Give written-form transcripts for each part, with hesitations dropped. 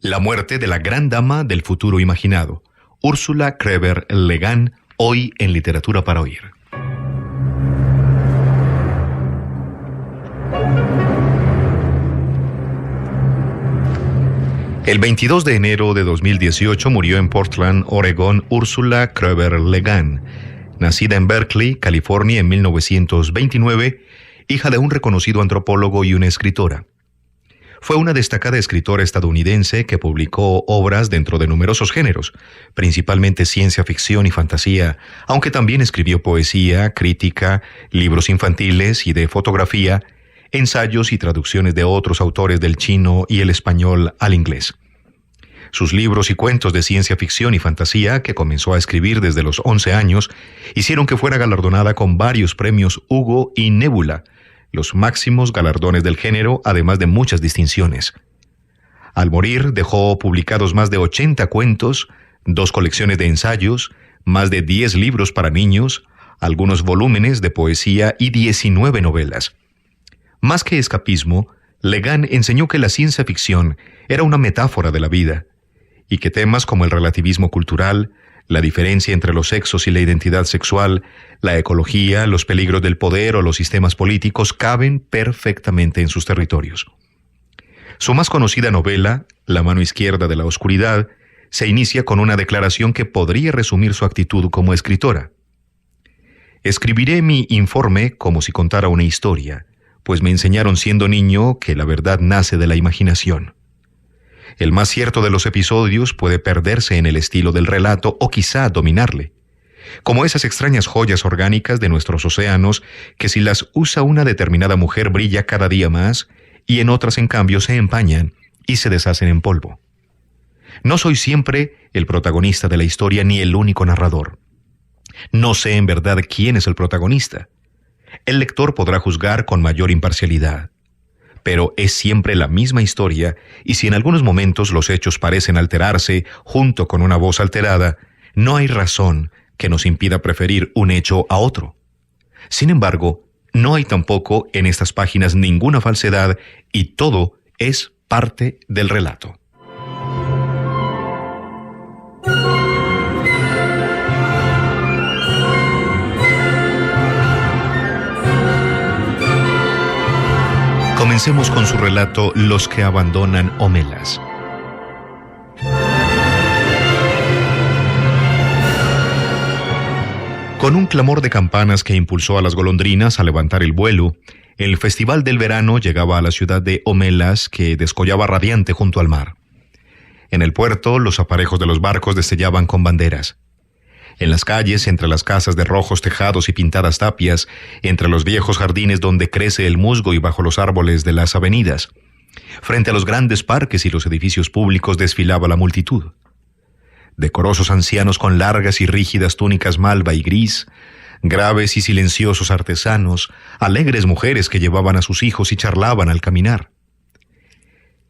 La muerte de la gran dama del futuro imaginado, Ursula Kreber Le Guin, hoy en Literatura para Oír. El 22 de enero de 2018 murió en Portland, Oregón, Ursula Kreber Le Guin, nacida en Berkeley, California en 1929, hija de un reconocido antropólogo y una escritora. Fue una destacada escritora estadounidense que publicó obras dentro de numerosos géneros, principalmente ciencia ficción y fantasía, aunque también escribió poesía, crítica, libros infantiles y de fotografía, ensayos y traducciones de otros autores del chino y el español al inglés. Sus libros y cuentos de ciencia ficción y fantasía, que comenzó a escribir desde los 11 años, hicieron que fuera galardonada con varios premios Hugo y Nebula, los máximos galardones del género, además de muchas distinciones. Al morir, dejó publicados más de 80 cuentos, 2 colecciones de ensayos, más de 10 libros para niños, algunos volúmenes de poesía y 19 novelas. Más que escapismo, Le Guin enseñó que la ciencia ficción era una metáfora de la vida, y que temas como el relativismo cultural, la diferencia entre los sexos y la identidad sexual, la ecología, los peligros del poder o los sistemas políticos caben perfectamente en sus territorios. Su más conocida novela, La mano izquierda de la oscuridad, se inicia con una declaración que podría resumir su actitud como escritora. Escribiré mi informe como si contara una historia, pues me enseñaron siendo niño que la verdad nace de la imaginación. El más cierto de los episodios puede perderse en el estilo del relato o quizá dominarle, como esas extrañas joyas orgánicas de nuestros océanos que si las usa una determinada mujer brilla cada día más y en otras en cambio se empañan y se deshacen en polvo. No soy siempre el protagonista de la historia ni el único narrador. No sé en verdad quién es el protagonista. El lector podrá juzgar con mayor imparcialidad. Pero es siempre la misma historia, y si en algunos momentos los hechos parecen alterarse junto con una voz alterada, no hay razón que nos impida preferir un hecho a otro. Sin embargo, no hay tampoco en estas páginas ninguna falsedad y todo es parte del relato. Comencemos con su relato Los que abandonan Omelas. Con un clamor de campanas que impulsó a las golondrinas a levantar el vuelo, el festival del verano llegaba a la ciudad de Omelas, que descollaba radiante junto al mar. En el puerto, los aparejos de los barcos destellaban con banderas. En las calles, entre las casas de rojos tejados y pintadas tapias, entre los viejos jardines donde crece el musgo y bajo los árboles de las avenidas, frente a los grandes parques y los edificios públicos desfilaba la multitud. Decorosos ancianos con largas y rígidas túnicas malva y gris, graves y silenciosos artesanos, alegres mujeres que llevaban a sus hijos y charlaban al caminar.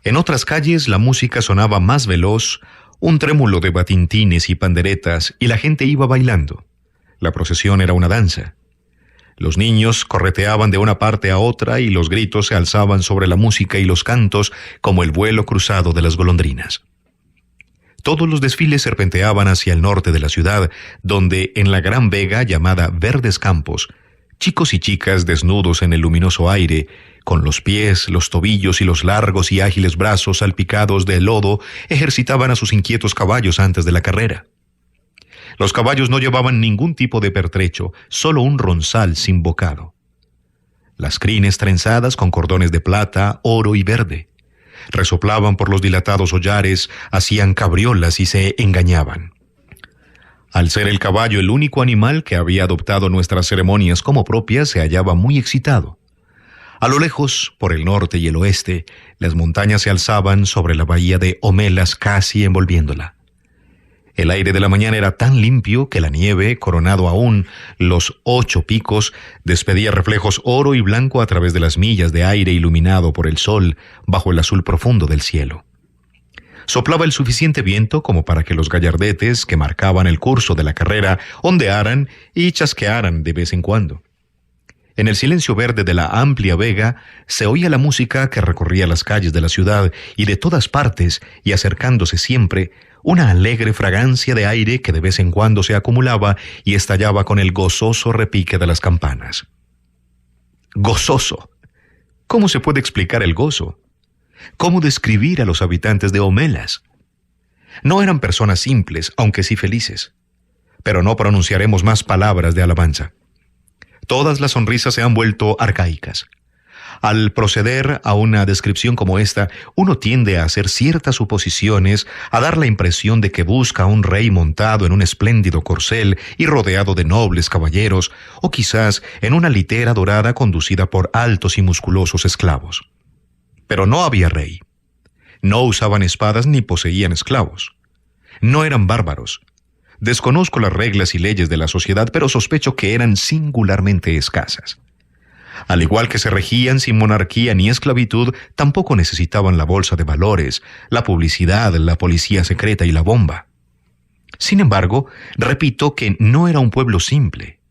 En otras calles la música sonaba más veloz, un trémulo de batintines y panderetas, y la gente iba bailando. La procesión era una danza. Los niños correteaban de una parte a otra y los gritos se alzaban sobre la música y los cantos como el vuelo cruzado de las golondrinas. Todos los desfiles serpenteaban hacia el norte de la ciudad, donde, en la gran vega llamada Verdes Campos, chicos y chicas desnudos en el luminoso aire, con los pies, los tobillos y los largos y ágiles brazos salpicados de lodo, ejercitaban a sus inquietos caballos antes de la carrera. Los caballos no llevaban ningún tipo de pertrecho, solo un ronzal sin bocado. Las crines trenzadas con cordones de plata, oro y verde. Resoplaban por los dilatados hollares, hacían cabriolas y se engañaban. Al ser el caballo el único animal que había adoptado nuestras ceremonias como propias, se hallaba muy excitado. A lo lejos, por el norte y el oeste, las montañas se alzaban sobre la bahía de Omelas, casi envolviéndola. El aire de la mañana era tan limpio que la nieve, coronado aún los 8 picos, despedía reflejos oro y blanco a través de las millas de aire iluminado por el sol bajo el azul profundo del cielo. Soplaba el suficiente viento como para que los gallardetes que marcaban el curso de la carrera ondearan y chasquearan de vez en cuando. En el silencio verde de la amplia vega se oía la música que recorría las calles de la ciudad y de todas partes, y acercándose siempre, una alegre fragancia de aire que de vez en cuando se acumulaba y estallaba con el gozoso repique de las campanas. Gozoso. ¿Cómo se puede explicar el gozo? ¿Cómo describir a los habitantes de Homelas? No eran personas simples, aunque sí felices. Pero no pronunciaremos más palabras de alabanza. Todas las sonrisas se han vuelto arcaicas. Al proceder a una descripción como esta, uno tiende a hacer ciertas suposiciones, a dar la impresión de que busca a un rey montado en un espléndido corcel y rodeado de nobles caballeros, o quizás en una litera dorada conducida por altos y musculosos esclavos. Pero no había rey. No usaban espadas ni poseían esclavos. No eran bárbaros. Desconozco las reglas y leyes de la sociedad, pero sospecho que eran singularmente escasas. Al igual que se regían sin monarquía ni esclavitud, tampoco necesitaban la bolsa de valores, la publicidad, la policía secreta y la bomba. Sin embargo, repito que no era un pueblo simple.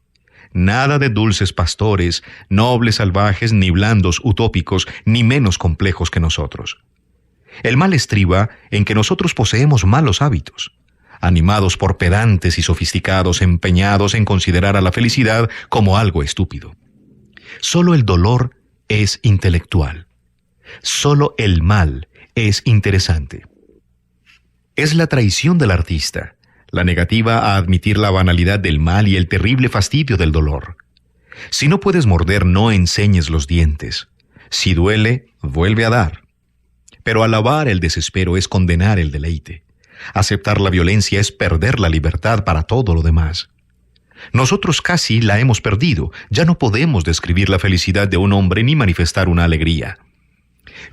Nada de dulces pastores, nobles salvajes, ni blandos utópicos, ni menos complejos que nosotros. El mal estriba en que nosotros poseemos malos hábitos, animados por pedantes y sofisticados empeñados en considerar a la felicidad como algo estúpido. Solo el dolor es intelectual. Solo el mal es interesante. Es la traición del artista, la negativa a admitir la banalidad del mal y el terrible fastidio del dolor. Si no puedes morder, no enseñes los dientes. Si duele, vuelve a dar. Pero alabar el desespero es condenar el deleite. Aceptar la violencia es perder la libertad para todo lo demás. Nosotros casi la hemos perdido. Ya no podemos describir la felicidad de un hombre ni manifestar una alegría.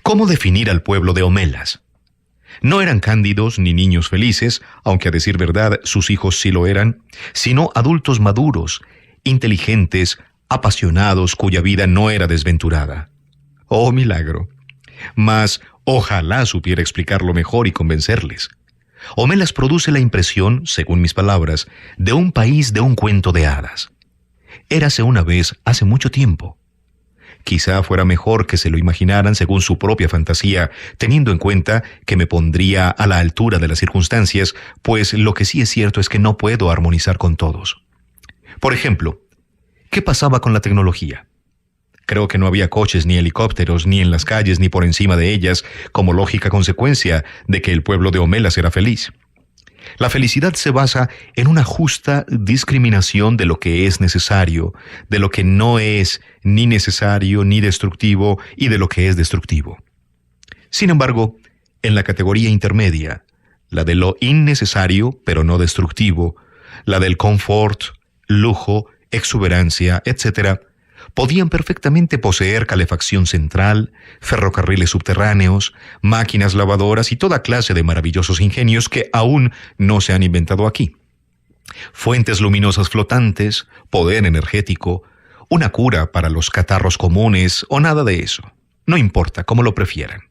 ¿Cómo definir al pueblo de Homelas? No eran cándidos ni niños felices, aunque a decir verdad sus hijos sí lo eran, sino adultos maduros, inteligentes, apasionados, cuya vida no era desventurada. ¡Oh, milagro! Mas ojalá supiera explicarlo mejor y convencerles. Homelas produce la impresión, según mis palabras, de un país de un cuento de hadas. Érase una vez hace mucho tiempo. Quizá fuera mejor que se lo imaginaran según su propia fantasía, teniendo en cuenta que me pondría a la altura de las circunstancias, pues lo que sí es cierto es que no puedo armonizar con todos. Por ejemplo, ¿qué pasaba con la tecnología? Creo que no había coches ni helicópteros, ni en las calles ni por encima de ellas, como lógica consecuencia de que el pueblo de Homelas era feliz. La felicidad se basa en una justa discriminación de lo que es necesario, de lo que no es ni necesario ni destructivo y de lo que es destructivo. Sin embargo, en la categoría intermedia, la de lo innecesario pero no destructivo, la del confort, lujo, exuberancia, etc., podían perfectamente poseer calefacción central, ferrocarriles subterráneos, máquinas lavadoras y toda clase de maravillosos ingenios que aún no se han inventado aquí. Fuentes luminosas flotantes, poder energético, una cura para los catarros comunes o nada de eso. No importa, como lo prefieran.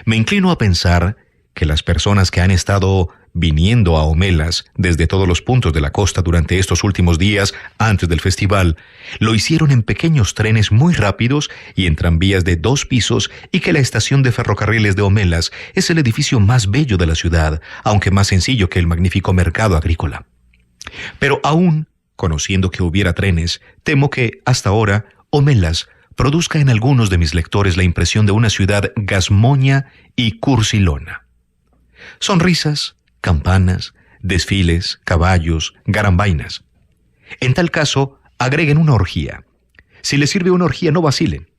Me inclino a pensar que las personas que han estado viniendo a Homelas desde todos los puntos de la costa durante estos últimos días antes del festival, lo hicieron en pequeños trenes muy rápidos y en tranvías de 2 pisos, y que la estación de ferrocarriles de Homelas es el edificio más bello de la ciudad, aunque más sencillo que el magnífico mercado agrícola. Pero aún, conociendo que hubiera trenes, temo que, hasta ahora, Homelas produzca en algunos de mis lectores la impresión de una ciudad gazmoña y cursilona. Sonrisas, campanas, desfiles, caballos, garambainas. En tal caso, agreguen una orgía. Si les sirve una orgía, no vacilen.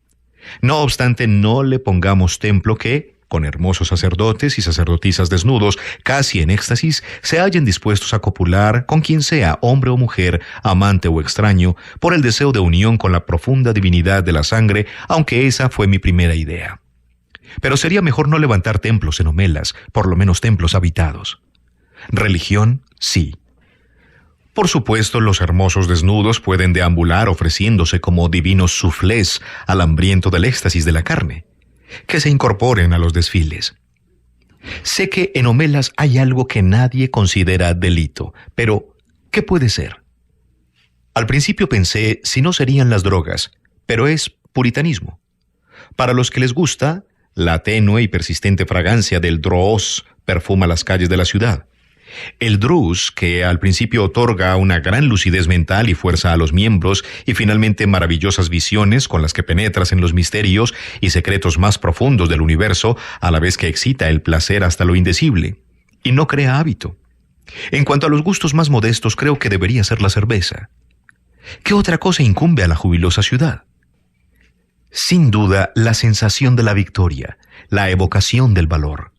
No obstante, no le pongamos templo que, con hermosos sacerdotes y sacerdotisas desnudos, casi en éxtasis, se hallen dispuestos a copular con quien sea, hombre o mujer, amante o extraño, por el deseo de unión con la profunda divinidad de la sangre, aunque esa fue mi primera idea. Pero sería mejor no levantar templos en Homelas, por lo menos templos habitados. Religión, sí. Por supuesto, los hermosos desnudos pueden deambular ofreciéndose como divinos suflés al hambriento del éxtasis de la carne. Que se incorporen a los desfiles. Sé que en Homelas hay algo que nadie considera delito, pero ¿qué puede ser? Al principio pensé si no serían las drogas, pero es puritanismo. Para los que les gusta, la tenue y persistente fragancia del droz perfuma las calles de la ciudad. El drus, que al principio otorga una gran lucidez mental y fuerza a los miembros, y finalmente maravillosas visiones con las que penetras en los misterios y secretos más profundos del universo, a la vez que excita el placer hasta lo indecible, y no crea hábito. En cuanto a los gustos más modestos, creo que debería ser la cerveza. ¿Qué otra cosa incumbe a la jubilosa ciudad? Sin duda, la sensación de la victoria, la evocación del valor.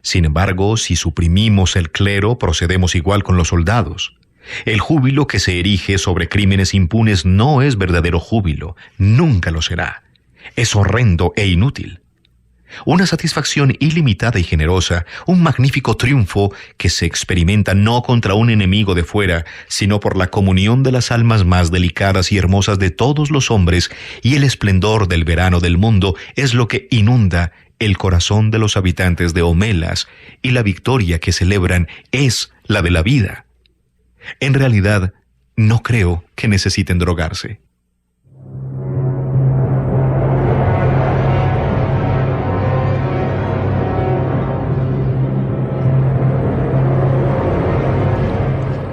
Sin embargo, si suprimimos el clero, procedemos igual con los soldados. El júbilo que se erige sobre crímenes impunes no es verdadero júbilo, nunca lo será. Es horrendo e inútil. Una satisfacción ilimitada y generosa, un magnífico triunfo que se experimenta no contra un enemigo de fuera, sino por la comunión de las almas más delicadas y hermosas de todos los hombres, y el esplendor del verano del mundo es lo que inunda el corazón de los habitantes de Homelas, y la victoria que celebran es la de la vida. En realidad, no creo que necesiten drogarse.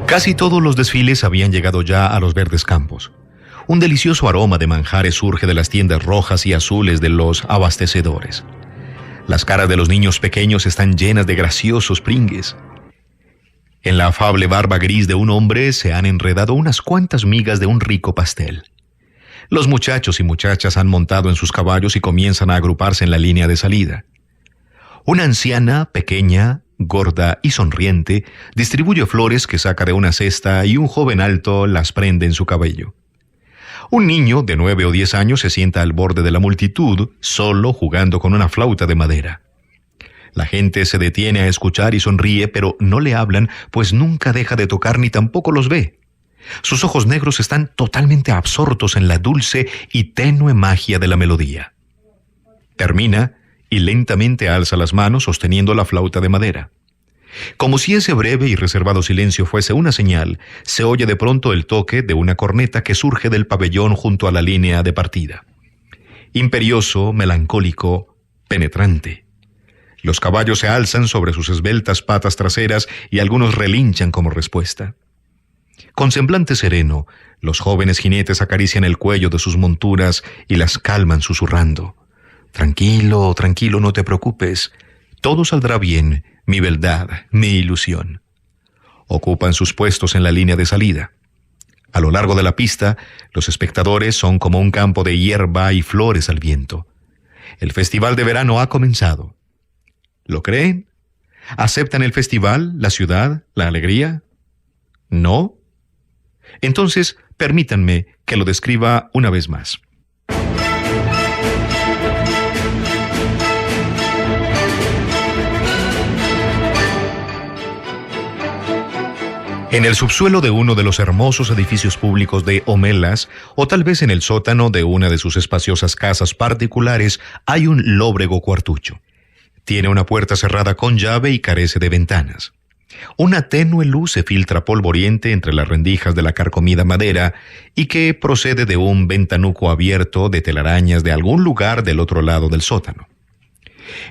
Casi todos los desfiles habían llegado ya a los verdes campos. Un delicioso aroma de manjares surge de las tiendas rojas y azules de los abastecedores. Las caras de los niños pequeños están llenas de graciosos pringues. En la afable barba gris de un hombre se han enredado unas cuantas migas de un rico pastel. Los muchachos y muchachas han montado en sus caballos y comienzan a agruparse en la línea de salida. Una anciana, pequeña, gorda y sonriente, distribuye flores que saca de una cesta y un joven alto las prende en su cabello. Un niño de 9 o 10 años se sienta al borde de la multitud, solo jugando con una flauta de madera. La gente se detiene a escuchar y sonríe, pero no le hablan, pues nunca deja de tocar ni tampoco los ve. Sus ojos negros están totalmente absortos en la dulce y tenue magia de la melodía. Termina y lentamente alza las manos sosteniendo la flauta de madera. Como si ese breve y reservado silencio fuese una señal, se oye de pronto el toque de una corneta que surge del pabellón junto a la línea de partida. Imperioso, melancólico, penetrante. Los caballos se alzan sobre sus esbeltas patas traseras y algunos relinchan como respuesta. Con semblante sereno, los jóvenes jinetes acarician el cuello de sus monturas y las calman susurrando. Tranquilo, tranquilo, no te preocupes. Todo saldrá bien, mi beldad, mi ilusión. Ocupan sus puestos en la línea de salida. A lo largo de la pista, los espectadores son como un campo de hierba y flores al viento. El festival de verano ha comenzado. ¿Lo creen? ¿Aceptan el festival, la ciudad, la alegría? ¿No? Entonces, permítanme que lo describa una vez más. En el subsuelo de uno de los hermosos edificios públicos de Homelas, o tal vez en el sótano de una de sus espaciosas casas particulares, hay un lóbrego cuartucho. Tiene una puerta cerrada con llave y carece de ventanas. Una tenue luz se filtra polvoriente entre las rendijas de la carcomida madera y que procede de un ventanuco abierto de telarañas de algún lugar del otro lado del sótano.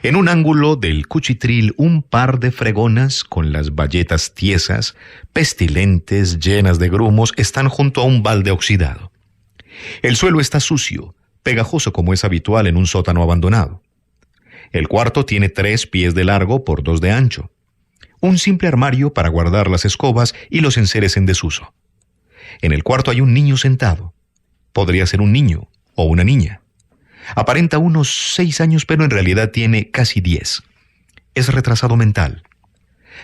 En un ángulo del cuchitril, un par de fregonas con las bayetas tiesas, pestilentes, llenas de grumos, están junto a un balde oxidado. El suelo está sucio, pegajoso como es habitual en un sótano abandonado. El cuarto tiene 3 pies de largo por 2 de ancho. Un simple armario para guardar las escobas y los enseres en desuso. En el cuarto hay un niño sentado. Podría ser un niño o una niña. Aparenta unos 6 años, pero en realidad tiene casi 10. Es retrasado mental.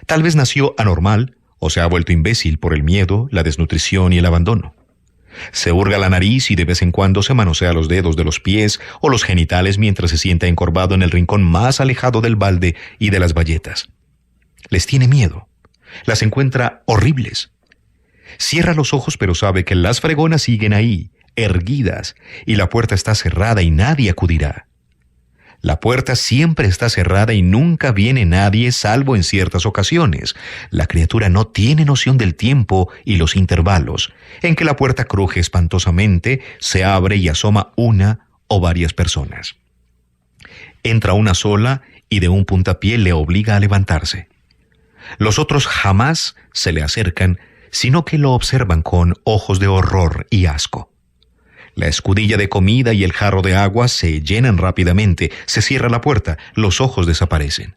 Tal vez nació anormal o se ha vuelto imbécil por el miedo, la desnutrición y el abandono. Se hurga la nariz y de vez en cuando se manosea los dedos de los pies o los genitales mientras se sienta encorvado en el rincón más alejado del balde y de las bayetas. Les tiene miedo. Las encuentra horribles. Cierra los ojos, pero sabe que las fregonas siguen ahí, erguidas, y la puerta está cerrada y nadie acudirá. La puerta siempre está cerrada y nunca viene nadie salvo en ciertas ocasiones. La criatura no tiene noción del tiempo y los intervalos en que la puerta cruje espantosamente, se abre y asoma una o varias personas. Entra una sola y de un puntapié le obliga a levantarse. Los otros jamás se le acercan, sino que lo observan con ojos de horror y asco. La escudilla de comida y el jarro de agua se llenan rápidamente, se cierra la puerta, los ojos desaparecen.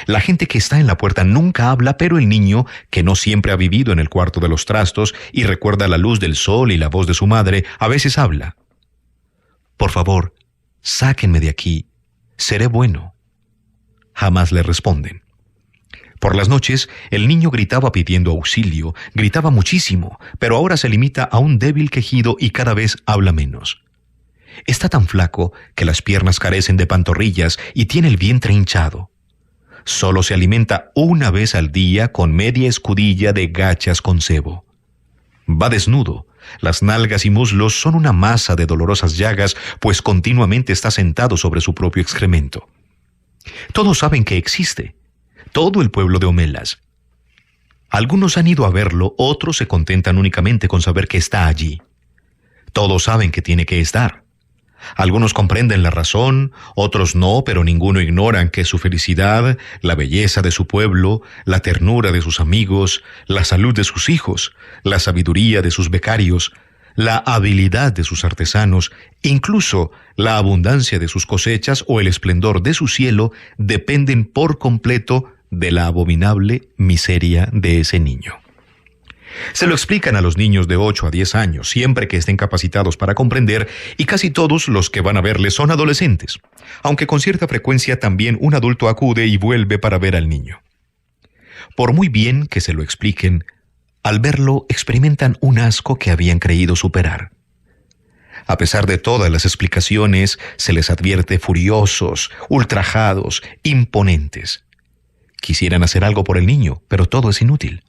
La gente que está en la puerta nunca habla, pero el niño, que no siempre ha vivido en el cuarto de los trastos y recuerda la luz del sol y la voz de su madre, a veces habla. Por favor, sáquenme de aquí, seré bueno. Jamás le responden. Por las noches, el niño gritaba pidiendo auxilio, gritaba muchísimo, pero ahora se limita a un débil quejido y cada vez habla menos. Está tan flaco que las piernas carecen de pantorrillas y tiene el vientre hinchado. Solo se alimenta una vez al día con media escudilla de gachas con cebo. Va desnudo. Las nalgas y muslos son una masa de dolorosas llagas, pues continuamente está sentado sobre su propio excremento. Todos saben que existe. Todo el pueblo de Homelas. Algunos han ido a verlo, otros se contentan únicamente con saber que está allí. Todos saben que tiene que estar. Algunos comprenden la razón, otros no, pero ninguno ignoran que su felicidad, la belleza de su pueblo, la ternura de sus amigos, la salud de sus hijos, la sabiduría de sus becarios, la habilidad de sus artesanos, incluso la abundancia de sus cosechas o el esplendor de su cielo dependen por completo de la abominable miseria de ese niño. Se lo explican a los niños de 8 a 10 años, siempre que estén capacitados para comprender, y casi todos los que van a verle son adolescentes, aunque con cierta frecuencia también un adulto acude y vuelve para ver al niño. Por muy bien que se lo expliquen, al verlo experimentan un asco que habían creído superar. A pesar de todas las explicaciones, se les advierte furiosos, ultrajados, imponentes. Quisieran hacer algo por el niño, pero todo es inútil.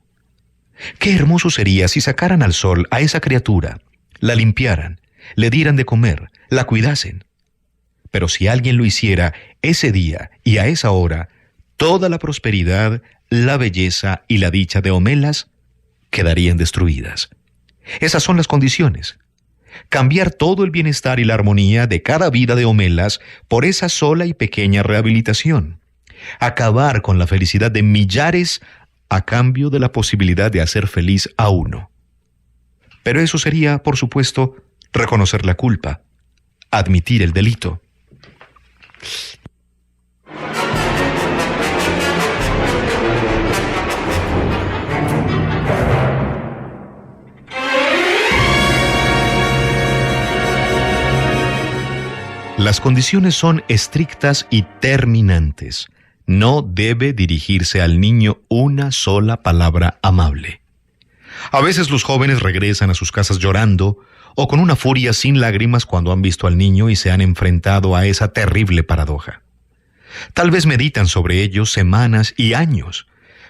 Qué hermoso sería si sacaran al sol a esa criatura, la limpiaran, le dieran de comer, la cuidasen. Pero si alguien lo hiciera ese día y a esa hora, toda la prosperidad, la belleza y la dicha de Homelas quedarían destruidas. Esas son las condiciones. Cambiar todo el bienestar y la armonía de cada vida de Homelas por esa sola y pequeña rehabilitación. Acabar con la felicidad de millares a cambio de la posibilidad de hacer feliz a uno. Pero eso sería, por supuesto, reconocer la culpa, admitir el delito. Las condiciones son estrictas y terminantes. No debe dirigirse al niño una sola palabra amable. A veces los jóvenes regresan a sus casas llorando o con una furia sin lágrimas cuando han visto al niño y se han enfrentado a esa terrible paradoja. Tal vez meditan sobre ello semanas y años,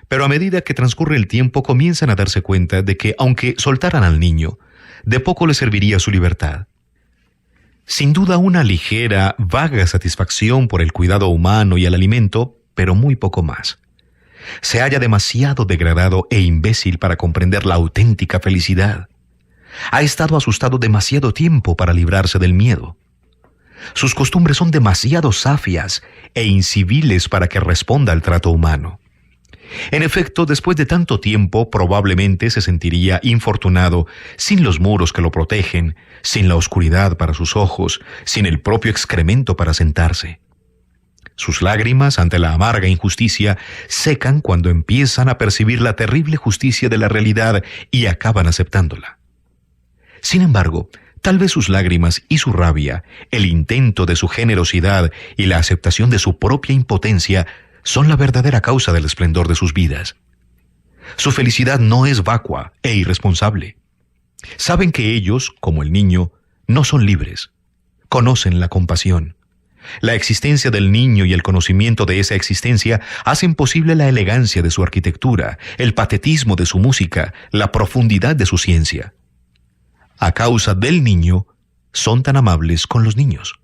pero a medida que transcurre el tiempo comienzan a darse cuenta de que, aunque soltaran al niño, de poco les serviría su libertad. Sin duda una ligera, vaga satisfacción por el cuidado humano y el alimento, pero muy poco más. Se halla demasiado degradado e imbécil para comprender la auténtica felicidad. Ha estado asustado demasiado tiempo para librarse del miedo. Sus costumbres son demasiado safias e inciviles para que responda al trato humano. En efecto, después de tanto tiempo, probablemente se sentiría infortunado sin los muros que lo protegen, sin la oscuridad para sus ojos, sin el propio excremento para sentarse. Sus lágrimas ante la amarga injusticia secan cuando empiezan a percibir la terrible justicia de la realidad y acaban aceptándola. Sin embargo, tal vez sus lágrimas y su rabia, el intento de su generosidad y la aceptación de su propia impotencia son la verdadera causa del esplendor de sus vidas. Su felicidad no es vacua e irresponsable. Saben que ellos, como el niño, no son libres. Conocen la compasión. La existencia del niño y el conocimiento de esa existencia hacen posible la elegancia de su arquitectura, el patetismo de su música, la profundidad de su ciencia. A causa del niño, son tan amables con los niños.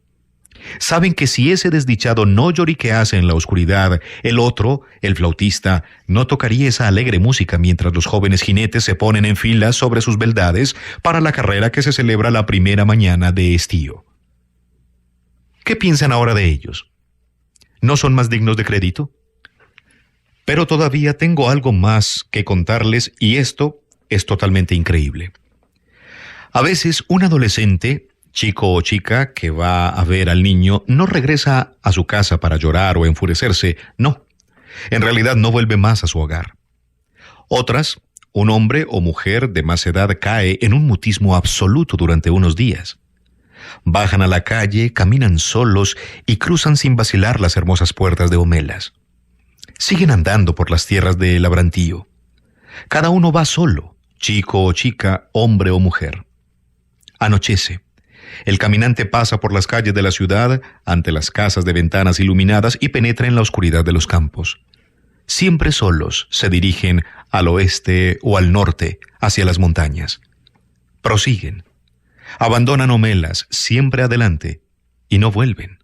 Saben que si ese desdichado no lloriquease en la oscuridad, el otro, el flautista, no tocaría esa alegre música mientras los jóvenes jinetes se ponen en fila sobre sus beldades para la carrera que se celebra la primera mañana de estío. ¿Qué piensan ahora de ellos? ¿No son más dignos de crédito? Pero todavía tengo algo más que contarles y esto es totalmente increíble. A veces un adolescente, chico o chica, que va a ver al niño, no regresa a su casa para llorar o enfurecerse, no. En realidad no vuelve más a su hogar. Otras, un hombre o mujer de más edad cae en un mutismo absoluto durante unos días. Bajan a la calle, caminan solos y cruzan sin vacilar las hermosas puertas de Homelas. Siguen andando por las tierras de Labrantío. Cada uno va solo, chico o chica, hombre o mujer. Anochece. El caminante pasa por las calles de la ciudad, ante las casas de ventanas iluminadas y penetra en la oscuridad de los campos. Siempre solos se dirigen al oeste o al norte, hacia las montañas. Prosiguen. Abandonan Homelas, siempre adelante, y no vuelven.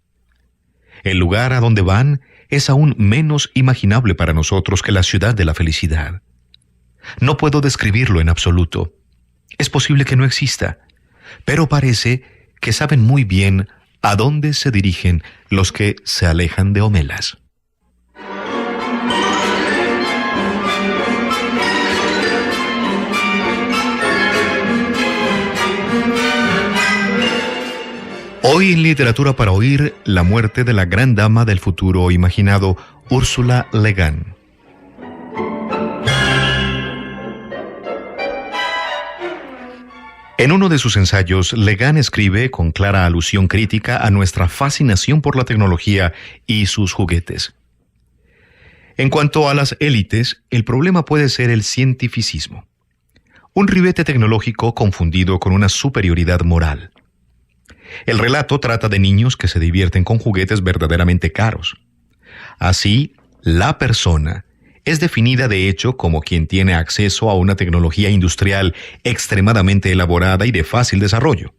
El lugar a donde van es aún menos imaginable para nosotros que la ciudad de la felicidad. No puedo describirlo en absoluto. Es posible que no exista, pero parece que saben muy bien a dónde se dirigen los que se alejan de Homelas. Hoy en Literatura para Oír, la muerte de la gran dama del futuro imaginado, Ursula Le Guin. En uno de sus ensayos, Le Guin escribe con clara alusión crítica a nuestra fascinación por la tecnología y sus juguetes. En cuanto a las élites, el problema puede ser el cientificismo, un ribete tecnológico confundido con una superioridad moral. El relato trata de niños que se divierten con juguetes verdaderamente caros. Así, la persona es definida de hecho como quien tiene acceso a una tecnología industrial extremadamente elaborada y de fácil desarrollo.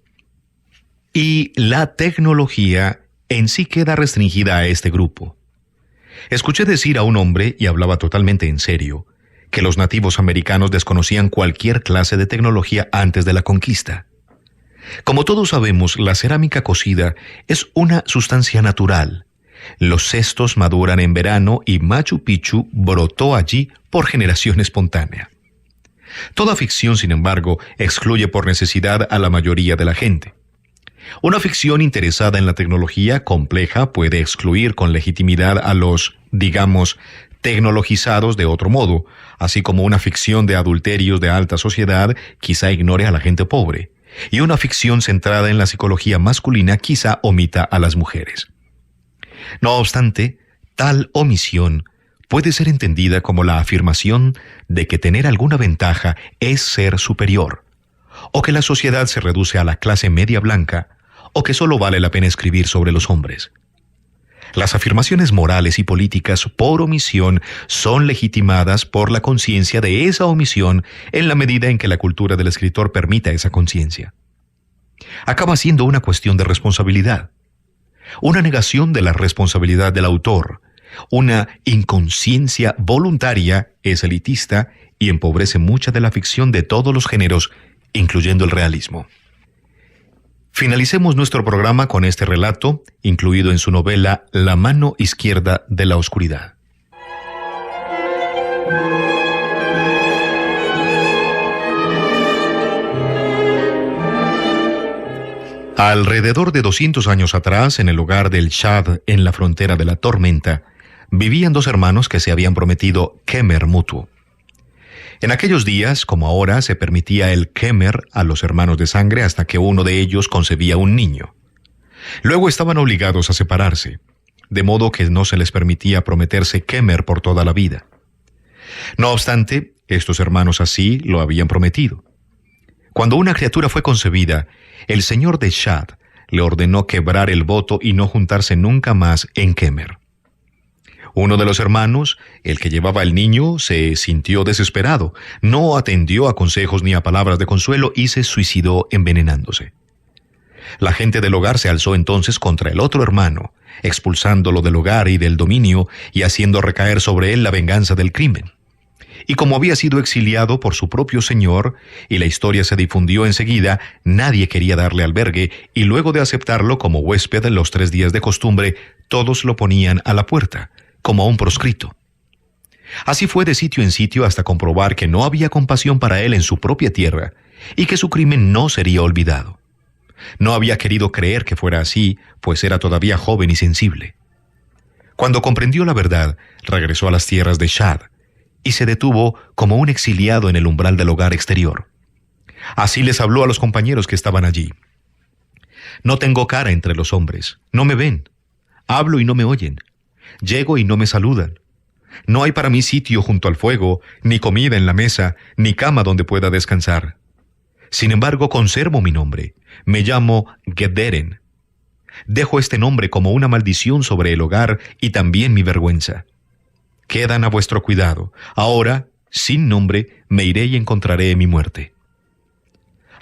Y la tecnología en sí queda restringida a este grupo. Escuché decir a un hombre, y hablaba totalmente en serio, que los nativos americanos desconocían cualquier clase de tecnología antes de la conquista. Como todos sabemos, la cerámica cocida es una sustancia natural. Los cestos maduran en verano y Machu Picchu brotó allí por generación espontánea. Toda ficción, sin embargo, excluye por necesidad a la mayoría de la gente. Una ficción interesada en la tecnología compleja puede excluir con legitimidad a los, digamos, tecnologizados de otro modo, así como una ficción de adulterios de alta sociedad quizá ignore a la gente pobre, y una ficción centrada en la psicología masculina quizá omita a las mujeres. No obstante, tal omisión puede ser entendida como la afirmación de que tener alguna ventaja es ser superior, o que la sociedad se reduce a la clase media blanca, o que solo vale la pena escribir sobre los hombres. Las afirmaciones morales y políticas por omisión son legitimadas por la conciencia de esa omisión en la medida en que la cultura del escritor permita esa conciencia. Acaba siendo una cuestión de responsabilidad, una negación de la responsabilidad del autor, una inconsciencia voluntaria, es elitista y empobrece mucha de la ficción de todos los géneros, incluyendo el realismo. Finalicemos nuestro programa con este relato, incluido en su novela La mano izquierda de la oscuridad. Alrededor de 200 años atrás, en el hogar del Shah en la frontera de la tormenta, vivían dos hermanos que se habían prometido Kemer mutuo. En aquellos días, como ahora, se permitía el Kemer a los hermanos de sangre hasta que uno de ellos concebía un niño. Luego estaban obligados a separarse, de modo que no se les permitía prometerse Kemer por toda la vida. No obstante, estos hermanos así lo habían prometido. Cuando una criatura fue concebida, el señor de Shad le ordenó quebrar el voto y no juntarse nunca más en Kemer. Uno de los hermanos, el que llevaba el niño, se sintió desesperado, no atendió a consejos ni a palabras de consuelo y se suicidó envenenándose. La gente del hogar se alzó entonces contra el otro hermano, expulsándolo del hogar y del dominio y haciendo recaer sobre él la venganza del crimen. Y como había sido exiliado por su propio señor, y la historia se difundió enseguida, nadie quería darle albergue, y luego de aceptarlo como huésped en los 3 días de costumbre, todos lo ponían a la puerta, como a un proscrito. Así fue de sitio en sitio hasta comprobar que no había compasión para él en su propia tierra, y que su crimen no sería olvidado. No había querido creer que fuera así, pues era todavía joven y sensible. Cuando comprendió la verdad, regresó a las tierras de Chad, y se detuvo como un exiliado en el umbral del hogar exterior. Así les habló a los compañeros que estaban allí. No tengo cara entre los hombres, no me ven. Hablo y no me oyen. Llego y no me saludan. No hay para mí sitio junto al fuego, ni comida en la mesa, ni cama donde pueda descansar. Sin embargo, conservo mi nombre. Me llamo Gederen. Dejo este nombre como una maldición sobre el hogar y también mi vergüenza. Quedan a vuestro cuidado. Ahora, sin nombre, me iré y encontraré mi muerte.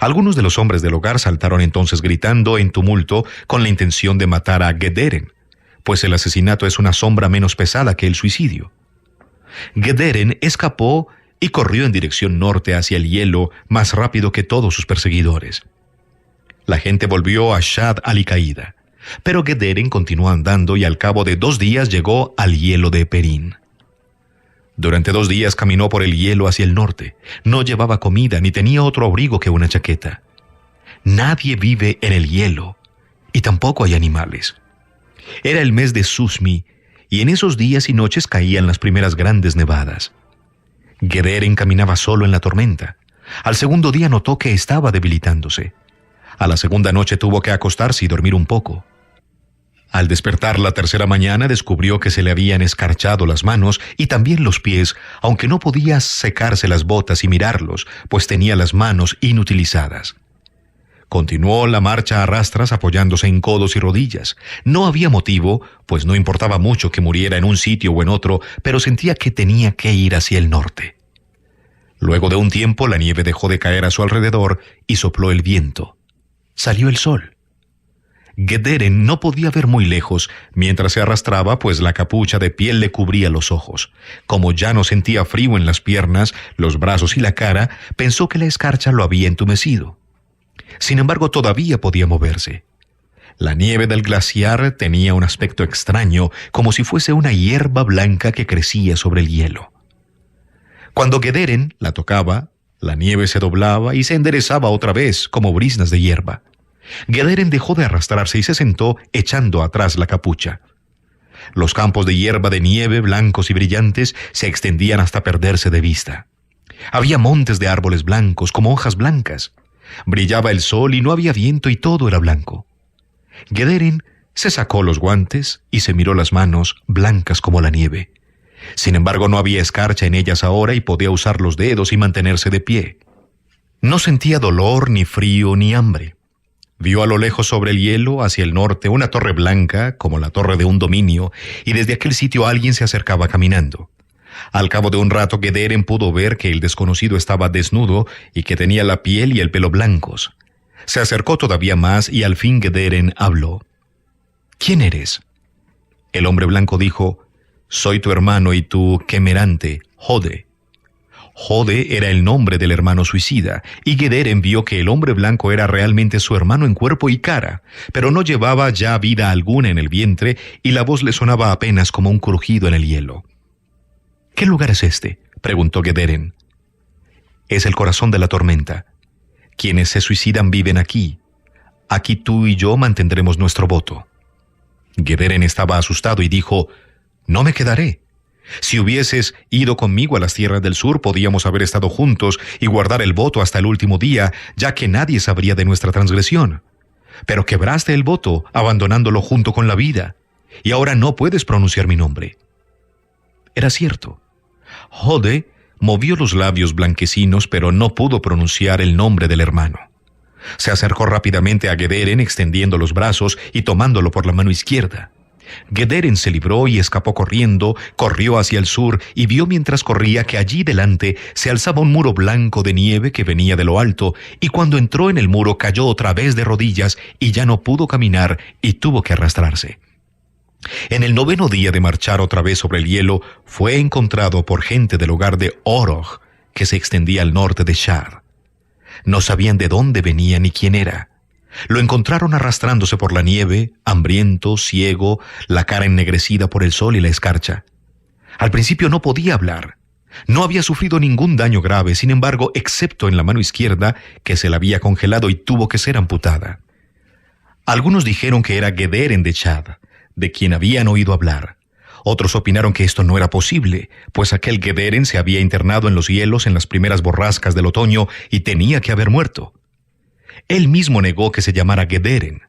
Algunos de los hombres del hogar saltaron entonces gritando en tumulto con la intención de matar a Gederen, pues el asesinato es una sombra menos pesada que el suicidio. Gederen escapó y corrió en dirección norte hacia el hielo más rápido que todos sus perseguidores. La gente volvió a Shad al-Qaida, pero Gederen continuó andando y al cabo de 2 días llegó al hielo de Perín. Durante 2 días caminó por el hielo hacia el norte. No llevaba comida ni tenía otro abrigo que una chaqueta. Nadie vive en el hielo y tampoco hay animales. Era el mes de Susmi y en esos días y noches caían las primeras grandes nevadas. Gederen caminaba solo en la tormenta. Al segundo día notó que estaba debilitándose. A la segunda noche tuvo que acostarse y dormir un poco. Al despertar la tercera mañana descubrió que se le habían escarchado las manos y también los pies, aunque no podía secarse las botas y mirarlos, pues tenía las manos inutilizadas. Continuó la marcha a rastras apoyándose en codos y rodillas. No había motivo, pues no importaba mucho que muriera en un sitio o en otro, pero sentía que tenía que ir hacia el norte. Luego de un tiempo la nieve dejó de caer a su alrededor y sopló el viento. Salió el sol. Gederen no podía ver muy lejos mientras se arrastraba, pues la capucha de piel le cubría los ojos. Como ya no sentía frío en las piernas, los brazos y la cara, pensó que la escarcha lo había entumecido. Sin embargo, todavía podía moverse. La nieve del glaciar tenía un aspecto extraño, como si fuese una hierba blanca que crecía sobre el hielo. Cuando Gederen la tocaba, la nieve se doblaba y se enderezaba otra vez como briznas de hierba. Gederen dejó de arrastrarse y se sentó echando atrás la capucha. Los campos de hierba de nieve blancos y brillantes se extendían hasta perderse de vista. Había montes de árboles blancos como hojas blancas. Brillaba el sol y no había viento y todo era blanco. Gederen se sacó los guantes y se miró las manos blancas como la nieve. Sin embargo, no había escarcha en ellas ahora y podía usar los dedos y mantenerse de pie. No sentía dolor, ni frío, ni hambre. Vio a lo lejos sobre el hielo, hacia el norte, una torre blanca, como la torre de un dominio, y desde aquel sitio alguien se acercaba caminando. Al cabo de un rato, Gederen pudo ver que el desconocido estaba desnudo y que tenía la piel y el pelo blancos. Se acercó todavía más y al fin Gederen habló. «¿Quién eres?» El hombre blanco dijo, «Soy tu hermano y tu quemerante, Jode». Jode era el nombre del hermano suicida, y Gederen vio que el hombre blanco era realmente su hermano en cuerpo y cara, pero no llevaba ya vida alguna en el vientre y la voz le sonaba apenas como un crujido en el hielo. «¿Qué lugar es este?», preguntó Gederen. «Es el corazón de la tormenta. Quienes se suicidan viven aquí. Aquí tú y yo mantendremos nuestro voto». Gederen estaba asustado y dijo, «No me quedaré. Si hubieses ido conmigo a las tierras del sur, podíamos haber estado juntos y guardar el voto hasta el último día, ya que nadie sabría de nuestra transgresión. Pero quebraste el voto, abandonándolo junto con la vida, y ahora no puedes pronunciar mi nombre». Era cierto. Jode movió los labios blanquecinos, pero no pudo pronunciar el nombre del hermano. Se acercó rápidamente a Gederen, extendiendo los brazos y tomándolo por la mano izquierda. Gederen se libró y escapó corriendo, corrió hacia el sur y vio mientras corría que allí delante se alzaba un muro blanco de nieve que venía de lo alto, y cuando entró en el muro cayó otra vez de rodillas y ya no pudo caminar y tuvo que arrastrarse. En el 9º día de marchar otra vez sobre el hielo, fue encontrado por gente del hogar de Orog, que se extendía al norte de Shad. No sabían de dónde venía ni quién era. Lo encontraron arrastrándose por la nieve, hambriento, ciego, la cara ennegrecida por el sol y la escarcha. Al principio no podía hablar. No había sufrido ningún daño grave, sin embargo, excepto en la mano izquierda, que se la había congelado y tuvo que ser amputada. Algunos dijeron que era Gederen de Shad, de quien habían oído hablar. Otros opinaron que esto no era posible, pues aquel Gederen se había internado en los hielos en las primeras borrascas del otoño y tenía que haber muerto. Él mismo negó que se llamara Gederen.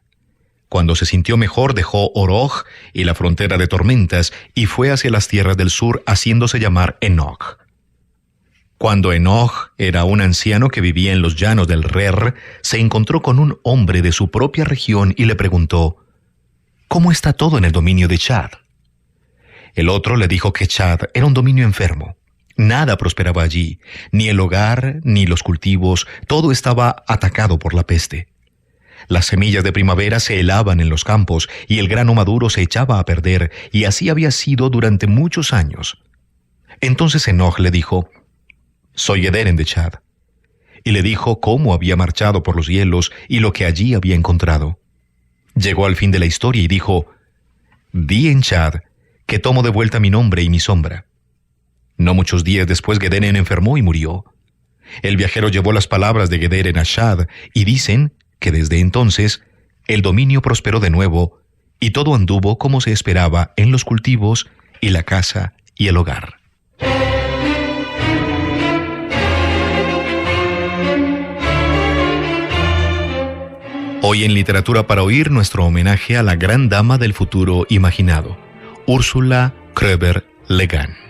Cuando se sintió mejor dejó Orog y la frontera de tormentas y fue hacia las tierras del sur haciéndose llamar Enoch. Cuando Enoch era un anciano que vivía en los llanos del Rer, se encontró con un hombre de su propia región y le preguntó: ¿Cómo está todo en el dominio de Chad? El otro le dijo que Chad era un dominio enfermo. Nada prosperaba allí, ni el hogar, ni los cultivos, todo estaba atacado por la peste. Las semillas de primavera se helaban en los campos y el grano maduro se echaba a perder, y así había sido durante muchos años. Entonces Enoch le dijo: «Soy Gederen de Chad». Y le dijo cómo había marchado por los hielos y lo que allí había encontrado. Llegó al fin de la historia y dijo: «Di en Chad que tomo de vuelta mi nombre y mi sombra». No muchos días después Gederen enfermó y murió. El viajero llevó las palabras de Gederen a Shad y dicen que desde entonces el dominio prosperó de nuevo y todo anduvo como se esperaba en los cultivos y la casa y el hogar. Hoy en Literatura para Oír, nuestro homenaje a la gran dama del futuro imaginado, Ursula Kröber Le Guin.